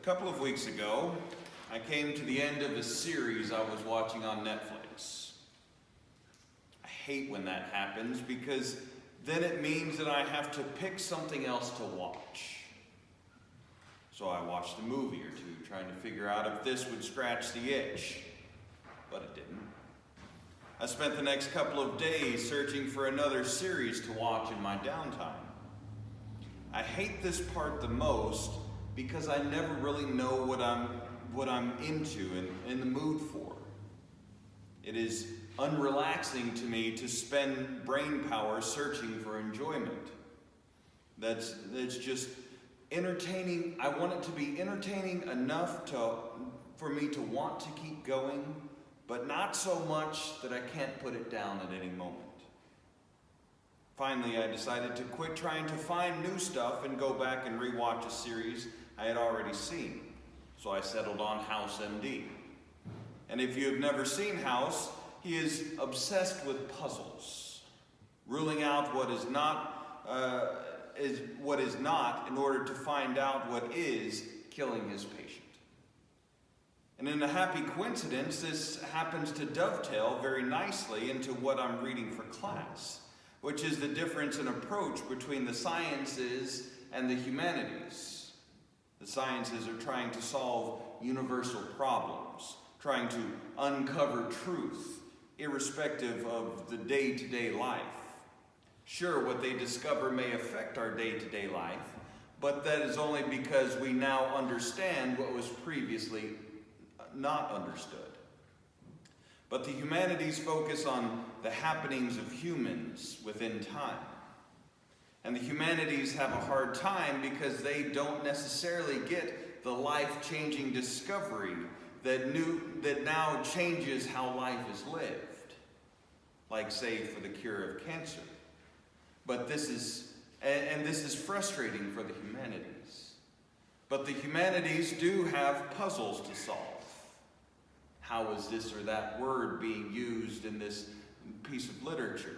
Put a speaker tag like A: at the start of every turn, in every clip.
A: couple of weeks ago, I came to the end of a series I was watching on Netflix. I hate when that happens because then it means that I have to pick something else to watch. So I watched a movie or two trying to figure out if this would scratch the itch, but it didn't. I spent the next couple of days searching for another series to watch in my downtime. I hate this part the most because I never really know what I'm into and in the mood for. It is unrelaxing to me to spend brain power searching for enjoyment. That's just entertaining. I want it to be entertaining enough for me to want to keep going, but not so much that I can't put it down at any moment. Finally, I decided to quit trying to find new stuff and go back and rewatch a series I had already seen. So I settled on House MD. And if you have never seen House, he is obsessed with puzzles, ruling out what is not in order to find out what is killing his patient. And in a happy coincidence, this happens to dovetail very nicely into what I'm reading for class, which is the difference in approach between the sciences and the humanities. The sciences are trying to solve universal problems, trying to uncover truth, irrespective of the day-to-day life. Sure, what they discover may affect our day-to-day life, but that is only because we now understand what was previously not understood. But the humanities focus on the happenings of humans within time. And the humanities have a hard time because they don't necessarily get the life-changing discovery that now changes how life is lived. Like, say, for the cure of cancer. But this is frustrating for the humanities. But the humanities do have puzzles to solve. How is this or that word being used in this piece of literature?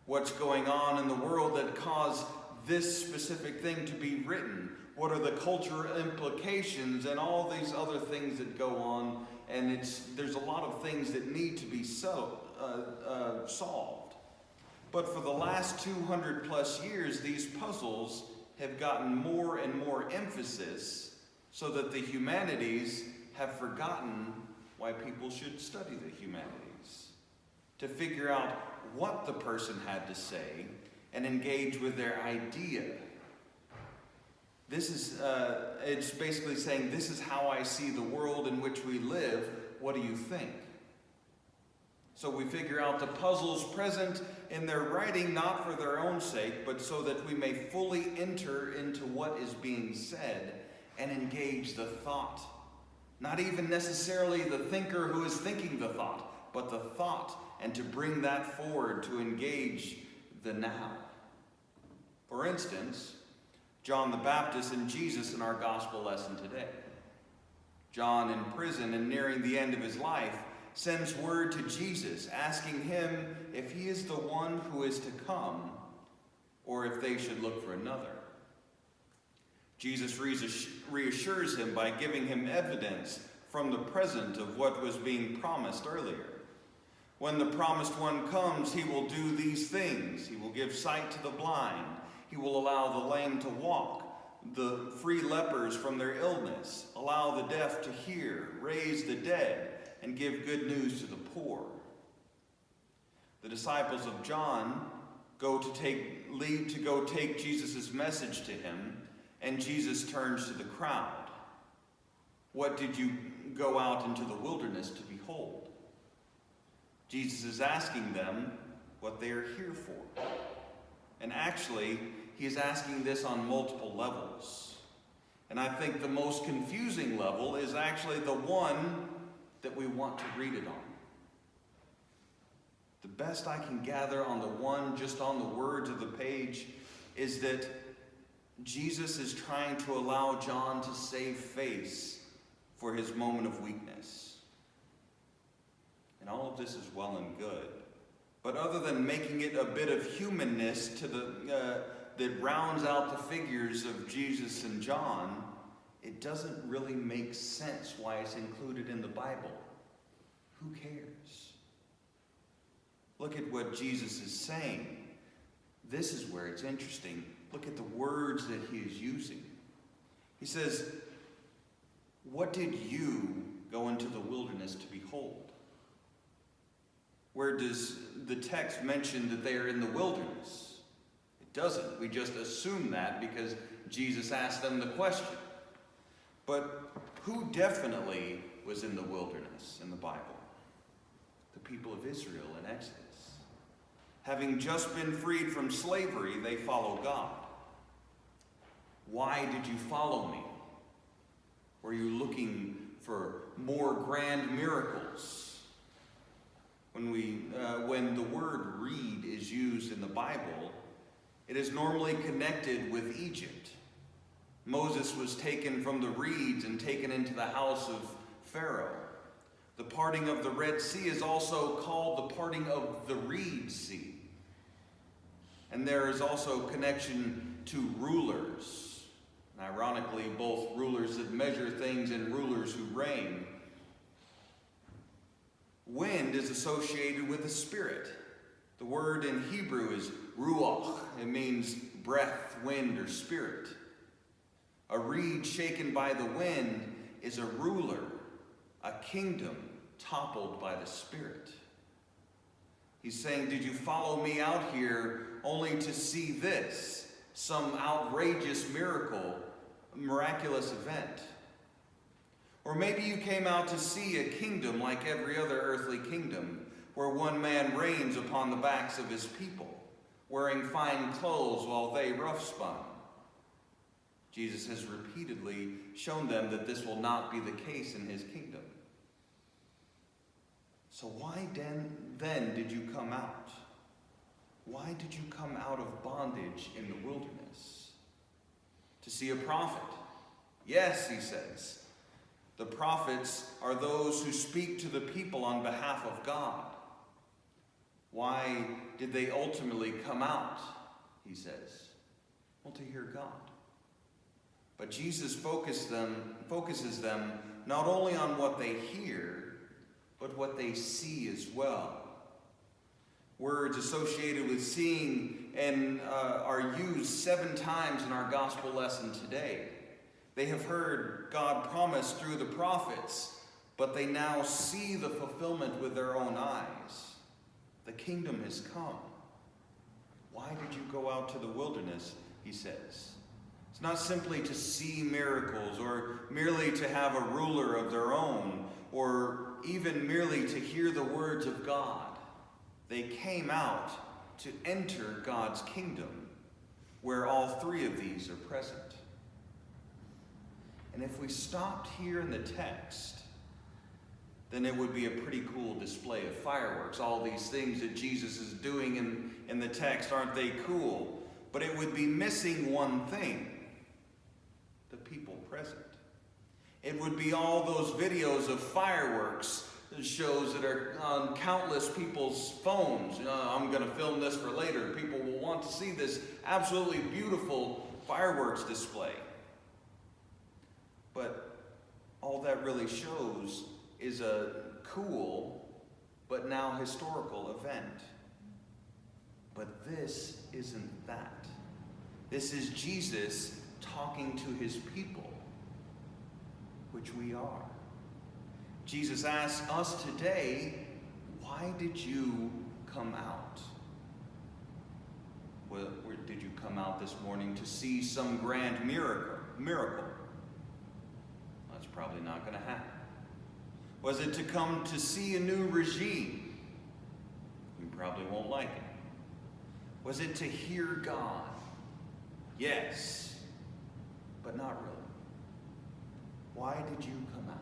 A: What's going on in the world that caused this specific thing to be written? What are the cultural implications and all these other things that go on? And there's a lot of things that need to be solved. But for the last 200 plus years, these puzzles have gotten more and more emphasis so that the humanities have forgotten why people should study the humanities. To figure out what the person had to say and engage with their idea. This is, it's basically saying, this is how I see the world in which we live. What do you think? So we figure out the puzzles present in their writing, not for their own sake, but so that we may fully enter into what is being said and engage the thought. Not even necessarily the thinker who is thinking the thought, but the thought, and to bring that forward to engage the now. For instance, John the Baptist and Jesus in our gospel lesson today. John in prison and nearing the end of his life sends word to Jesus asking him if he is the one who is to come or if they should look for another. Jesus reassures him by giving him evidence from the present of what was being promised earlier. When the promised one comes, he will do these things. He will give sight to the blind. He will allow the lame to walk, the free lepers from their illness, allow the deaf to hear, raise the dead, and give good news to the poor. The disciples of John leave to go take Jesus' message to him, and Jesus turns to the crowd. What did you go out into the wilderness to behold? Jesus is asking them what they are here for. And actually, he's asking this on multiple levels. And I think the most confusing level is actually the one that we want to read it on. The best I can gather on the one, just on the words of the page, is that Jesus is trying to allow John to save face for his moment of weakness. And all of this is well and good. But other than making it a bit of humanness to that rounds out the figures of Jesus and John, it doesn't really make sense why it's included in the Bible. Who cares? Look at what Jesus is saying. This is where it's interesting. Look at the words that he is using. He says, "What did you go into the wilderness to behold?" Where does the text mention that they are in the wilderness? It doesn't. We just assume that because Jesus asked them the question. But who definitely was in the wilderness in the Bible? The people of Israel in Exodus. Having just been freed from slavery, they follow God. Why did you follow me? Were you looking for more grand miracles? When the word reed is used in the Bible, it is normally connected with Egypt. Moses was taken from the reeds and taken into the house of Pharaoh. The parting of the Red Sea is also called the parting of the Reed Sea. And there is also connection to rulers. And ironically, both rulers that measure things and rulers who reign. Wind is associated with the Spirit. The word in Hebrew is ruach. It means breath, wind, or spirit. A reed shaken by the wind is a ruler, a kingdom toppled by the Spirit. He's saying, did you follow me out here only to see this, some outrageous miracle, miraculous event? Or maybe you came out to see a kingdom like every other earthly kingdom, where one man reigns upon the backs of his people, wearing fine clothes while they rough spun. Jesus has repeatedly shown them that this will not be the case in his kingdom. So why then did you come out? Why did you come out of bondage in the wilderness? To see a prophet. Yes, he says. The prophets are those who speak to the people on behalf of God. Why did they ultimately come out? He says. Well, to hear God. But Jesus focuses them not only on what they hear, but what they see as well. Words associated with seeing and are used 7 times in our gospel lesson today. They have heard God promise through the prophets, but they now see the fulfillment with their own eyes. The kingdom has come. Why did you go out to the wilderness, he says. It's not simply to see miracles or merely to have a ruler of their own or even merely to hear the words of God. They came out to enter God's kingdom, where all 3 of these are present. And if we stopped here in the text, then it would be a pretty cool display of fireworks. All these things that Jesus is doing in the text, aren't they cool? But it would be missing one thing: the people present. It would be all those videos of fireworks shows that are on countless people's phones. I'm going to film this for later. People will want to see this absolutely beautiful fireworks display. But all that really shows is a cool but now historical event. But this isn't that. This is Jesus talking to his people, which we are. Jesus asks us today, why did you come out? Well, did you come out this morning to see some grand miracle? That's probably not going to happen. Was it to come to see a new regime? You probably won't like it. Was it to hear God? Yes, but not really. Why did you come out?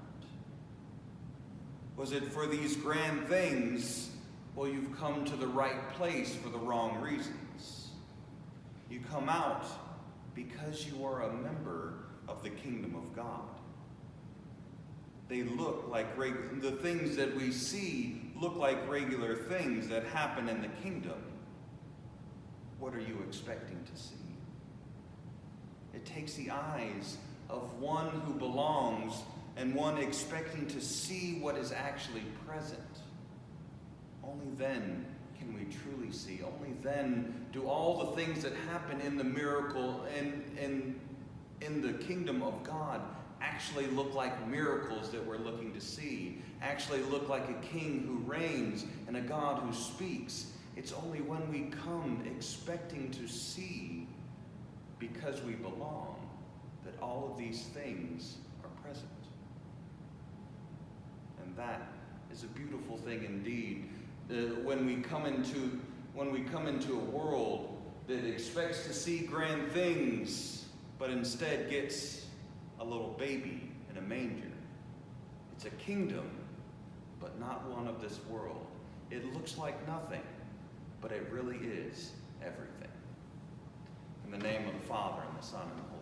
A: Was it for these grand things? Well, you've come to the right place for the wrong reasons. You come out because you are a member of the kingdom of God. They look like the things that we see look like regular things that happen in the kingdom. What are you expecting to see? It takes the eyes of one who belongs and one expecting to see what is actually present. Only then can we truly see. Only then do all the things that happen in the miracle and in the kingdom of God actually look like miracles that we're looking to see, actually look like a king who reigns and a God who speaks. It's only when we come expecting to see because we belong that all of these things are present. And that is a beautiful thing indeed. When we come into a world that expects to see grand things, but instead gets a little baby in a manger. It's a kingdom, but not one of this world. It looks like nothing, but it really is everything. In the name of the Father, and the Son, and the Holy